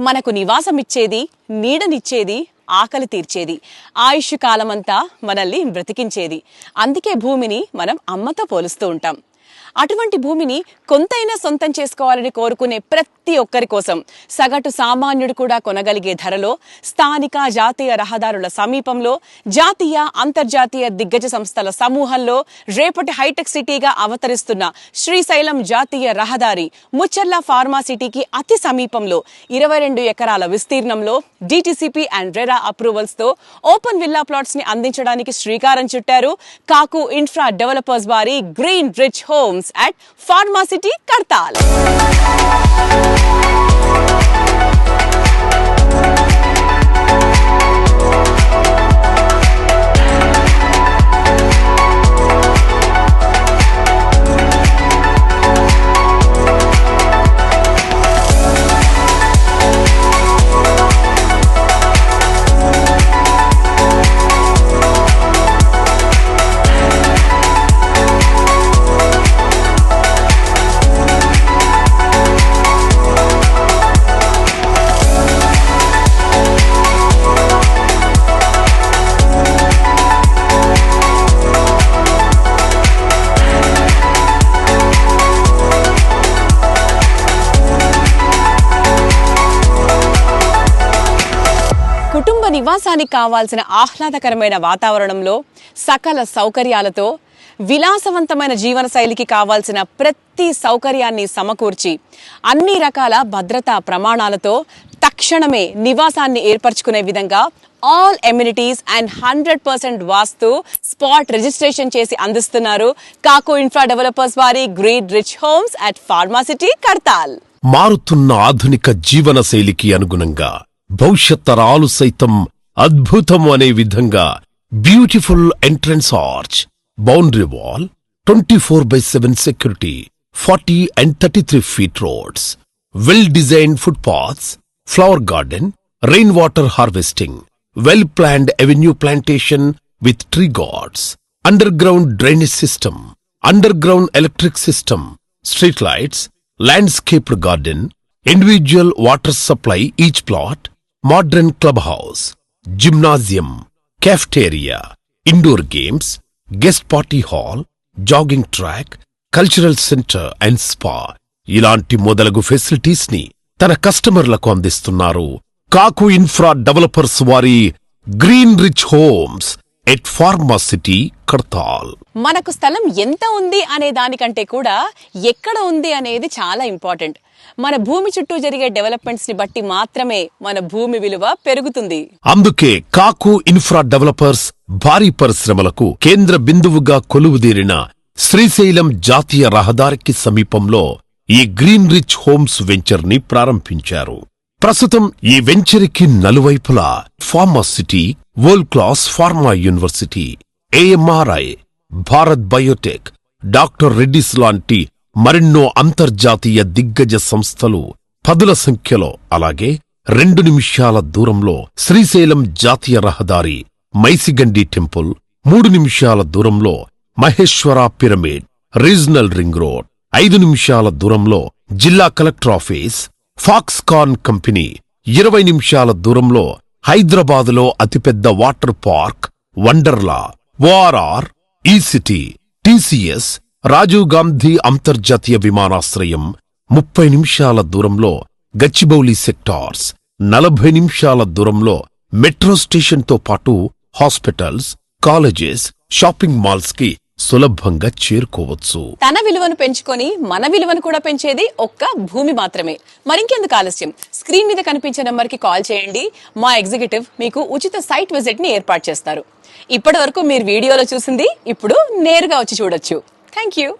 మనకు నివాసమిచ్చేది, నీడనిచ్చేది, ఆకలి తీర్చేది, ఆయుష్ కాలమంతా మనల్ని బ్రతికించేది. అందుకే భూమిని మనం అమ్మతో పోలుస్తూ ఉంటాం. అటువంటి భూమిని కొంతైనా సొంతం చేసుకోవాలని కోరుకునే ప్రతి ఒక్కరి కోసం సగటు సామాన్యుడు కూడా కొనగలిగే ధరలో స్థానిక జాతీయ రహదారుల సమీపంలో జాతీయ అంతర్జాతీయ దిగ్గజ సంస్థల సమూహంలో రేపటి హైటెక్ సిటీగా అవతరిస్తున్న శ్రీశైలం జాతీయ రహదారి ముచ్చర్ల ఫార్మాసిటీకి అతి సమీపంలో 22 ఎకరాల విస్తీర్ణంలో డిటిసిపి అండ్ రెరా అప్రూవల్స్ తో ఓపెన్ విల్లా ప్లాట్స్ ని అందించడానికి శ్రీకారం చుట్టారు కాకు ఇన్ఫ్రా డెవలపర్స్ వారి green rich homes at Pharmacity Kartal. కుటుంబ నివాసానికి కావాల్సిన ఆహ్లాదకరమైన వాతావరణంలో సకల సౌకర్యాలతో విలాసవంతమైన జీవన శైలికి కావాల్సిన ప్రతి సౌకర్యాన్ని సమకూర్చి అన్ని రకాల భద్రతా ప్రమాణాలతో తక్షణమే నివాసాన్ని ఏర్పరచుకునే విధంగా all amenities and 100% vastu spot registration చేసి అందిస్తున్నారు కాకు ఇన్ఫ్రా డెవలపర్స్ వారి green rich homes at pharma city Kadthal. మారుతున్న ఆధునిక జీవన శైలికి అనుగుణంగా భవిష్యత్ తరాలు సైతం అద్భుతం అనే విధంగా beautiful entrance arch, boundary wall, 24/7 security, 40 and 33 feet roads, well-designed footpaths, flower garden, rainwater harvesting, well-planned avenue plantation with tree gourds, underground drainage system, underground electric system, street lights, landscaped garden, individual water supply each plot, modern clubhouse, gymnasium, cafeteria, indoor games, guest party hall, jogging track, cultural center and spa ఇలాంటి మొదలగు facilities ని తన కస్టమర్లకు అందిస్తున్నారు కాకు infra developers వారి green rich homes at pharma city Kadthal. మనకు స్థలం ఎంత ఉంది అనే దానికంటే కూడా ఎక్కడ ఉంది అనేది చాలా ఇంపార్టెంట్. మన భూమి చుట్టూ జరిగే డెవలప్మెంట్స్ ని బట్టి మాత్రమే మన భూమి విలువ పెరుగుతుంది. అందుకే కాకు ఇన్ఫ్రా డెవలపర్స్ భారీ పరిశ్రమలకు కేంద్ర బిందువుగా కొలువుదీరిన శ్రీశైలం జాతీయ రహదారికి సమీపంలో ఈ గ్రీన్ రిచ్ హోమ్స్ వెంచర్ ని ప్రారంభించారు. ప్రస్తుతం ఈ వెంచర్కి నలువైపులా pharma city, world class pharma university, AMRI, Bharat Biotech, doctor Reddy's లాంటి మరెన్నో అంతర్జాతీయ దిగ్గజ సంస్థలు పదుల సంఖ్యలో, అలాగే 2 నిమిషాల దూరంలో శ్రీశైలం జాతీయ రహదారి, మైసిగండి టెంపుల్, 3 నిమిషాల దూరంలో Maheshwara pyramid, regional ring road, 5 నిమిషాల దూరంలో జిల్లా కలెక్టర్ ఆఫీస్, ఫాక్స్కాన్ కంపెనీ, 20 నిమిషాల దూరంలో హైదరాబాదులో అతిపెద్ద వాటర్ పార్క్ వండర్లా, ఓఆర్ఆర్, ఈ సిటీ, టీసీఎస్, రాజీవ్ గాంధీ అంతర్జాతీయ విమానాశ్రయం, 30 నిమిషాల దూరంలో గచ్చిబౌలి సెక్టార్స్, 40 నిమిషాల దూరంలో మెట్రో స్టేషన్తో పాటు హాస్పిటల్స్, కాలేజెస్, షాపింగ్ మాల్స్ కి సులభంగా చేరుకోవచ్చు. తన విలువను పెంచుకొని మన విలువను కూడా పెంచేది ఒక్క భూమి మాత్రమే. మరింకెందుకు ఆలస్యం, స్క్రీన్ మీద కనిపించే నంబర్ కి కాల్ చేయండి. మా ఎగ్జిక్యూటివ్ మీకు ఉచిత సైట్ విజిట్ ని ఏర్పాటు చేస్తారు. ఇప్పటి వరకు మీరు వీడియోలో చూసింది ఇప్పుడు నేరుగా వచ్చి చూడొచ్చు. Thank you.